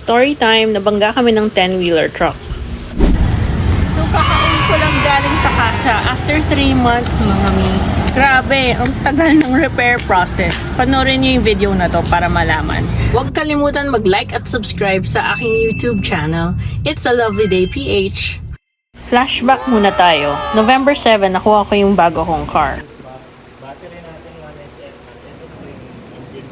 Story time, nabangga kami ng 10-wheeler truck. So, kakauwi ko lang galing sa casa after 3 months, mga mi. Grabe, ang tagal ng repair process. Panoorin niyo yung video na to para malaman. Huwag kalimutan mag-like at subscribe sa aking YouTube channel. It's a lovely day, PH. Flashback muna tayo. November 7, nakuha ko yung bago kong car. Battery natin 1SF at ito po yung engine.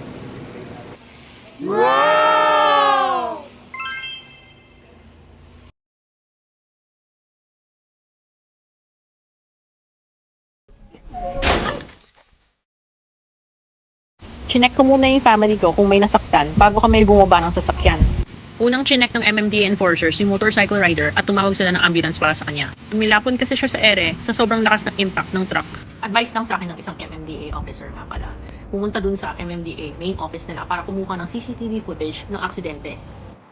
Chinek ko muna yung family ko kung may nasaktan bago kami bumaba ng sasakyan. Unang chinek ng MMDA enforcers yung motorcycle rider at tumawag sila ng ambulance para sa kanya. Umilapon kasi siya sa ere sa sobrang lakas ng impact ng truck. Advice lang sa akin ng isang MMDA officer nga pala. Pumunta dun sa MMDA main office nila para kumuha ng CCTV footage ng aksidente.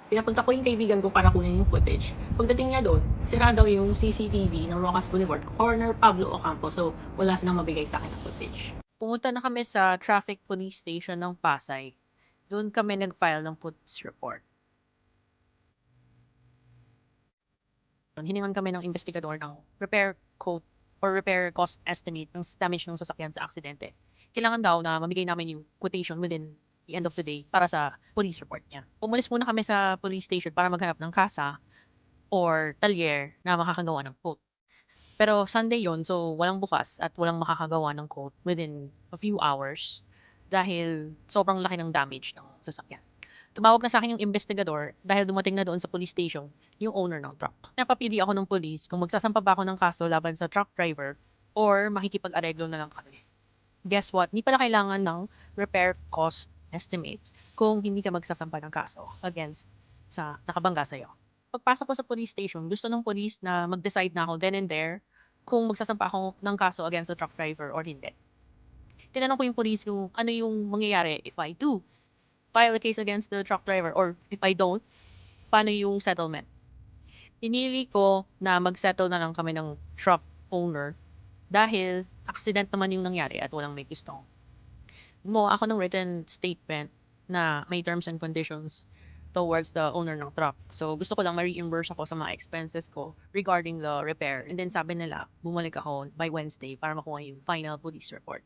Pinapunta ko yung kaibigan ko para kunin yung footage. Pagdating niya doon, sira daw yung CCTV ng Rocas Boulevard, corner Pablo Ocampo, so wala silang mabigay sa akin ng footage. Pumunta na kami sa traffic police station ng Pasay. Doon kami nag-file ng police report. Hiningan kami ng investigador ng repair quote or repair cost estimate ng damage ng sasakyan sa aksidente. Kailangan daw na mamigay namin yung quotation within the end of the day para sa police report niya. Umalis muna kami sa police station para maghanap ng kasa or talyer na makakagawa ng quote. Pero Sunday yon, so walang bukas at walang makakagawa ng quote within a few hours dahil sobrang laki ng damage ng sasakyan. Tumawag na sa akin yung investigador dahil dumating na doon sa police station yung owner ng truck. Napapili ako ng police kung magsasampa ba ako ng kaso laban sa truck driver or makikipag-areglo na lang kami. Guess what? Hindi pala kailangan ng repair cost estimate kung hindi ka magsasampa ng kaso against sa nakabangga sa'yo. Pagpasok ko sa police station, gusto ng police na mag-decide na ako then and there kung magsasampa ako ng kaso against the truck driver or hindi. Tinanong ko yung police kung ano yung mangyayari if I do file a case against the truck driver or if I don't, paano yung settlement. Pinili ko na mag-settle na lang kami ng truck owner dahil accident naman yung nangyari at walang may gustong. Gumawa ako ng written statement na may terms and conditions towards the owner ng truck. So, gusto ko lang ma-reimburse ako sa mga expenses ko regarding the repair. And then sabi nila, bumalik ako by Wednesday para makuha yung final police report.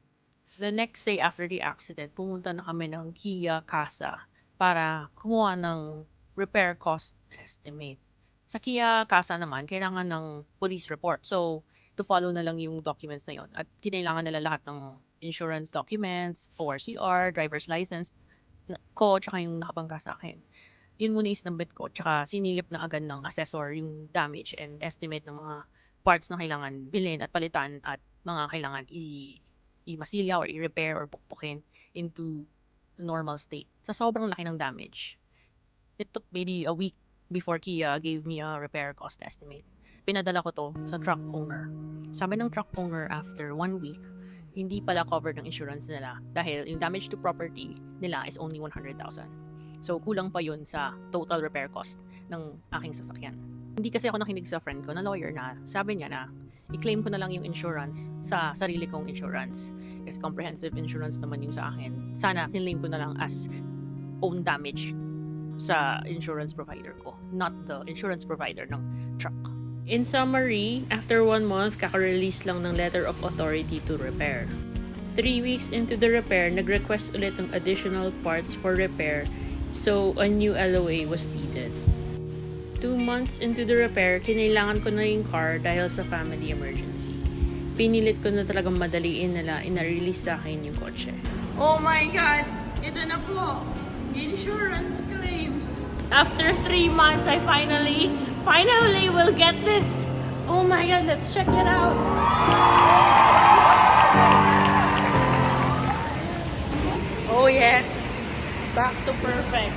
The next day after the accident, pumunta na kami ng Kia Casa para kumuha ng repair cost estimate. Sa Kia Casa naman, kailangan ng police report. So, to follow na lang yung documents na yon. At kinailangan nila lahat ng insurance documents, ORCR, driver's license ko, tsaka yung nakabangga sa akin. Yun muna yung sinabit ko, tsaka sinilip na agad ng assessor yung damage and estimate ng mga parts na kailangan bilhin at palitan at mga kailangan i-masilya or i-repair or pukpukin into normal state. Sa sobrang laki ng damage, it took maybe a week before Kia gave me a repair cost estimate. Pinadala ko to sa truck owner. Sabi ng truck owner after 1 week, hindi pala covered ng insurance nila dahil yung damage to property nila is only 100,000. So, kulang pa yun sa total repair cost ng aking sasakyan. Hindi kasi ako nakinig sa friend ko na lawyer na sabi niya na i-claim ko na lang yung insurance sa sarili kong insurance. Kasi comprehensive insurance naman yung sa akin. Sana claim ko na lang as own damage sa insurance provider ko, not the insurance provider ng truck. In summary, after 1 month, kaka-release lang ng letter of authority to repair. 3 weeks into the repair, nag-request ulit ng additional parts for repair, so a new LOA was needed. 2 months into the repair, kinailangan ko na yung car dahil sa family emergency. Pinilit ko na talagang madaliin nila, ina-release sa akin yung kotse. Oh my God! Ito na po! Insurance claims! After 3 months, I finally will get this! Oh my God, let's check it out! Oh yes! Back to perfect!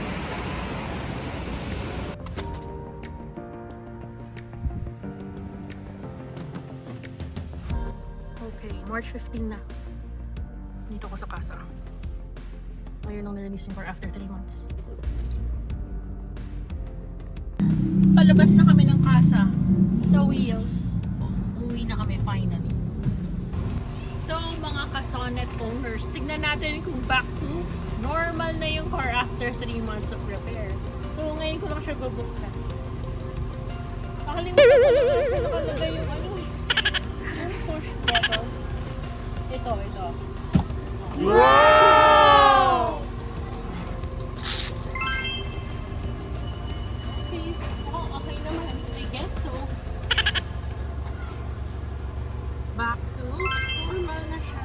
Okay, March 15 na. Dito ko sa casa. Ngayon nung nirelease yung car after 3 months. Palabas na kami ng casa sa wheels. Uwi na kami finally. So mga ka-Sonnet owners, tignan natin kung back to normal na yung car after 3 months of repair. So, ngayon ko lang siya babuksan. Nakalimutan ko na sa nakalagay yung ano. Yung push button. Ito. Wow! Okay. Okay naman. I guess so. Back to normal na siya.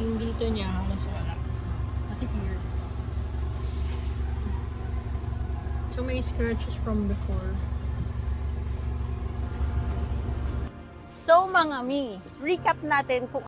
Yung dito niya, mas wala. Pati here. So may scratches from before. So mga mi, recap natin kung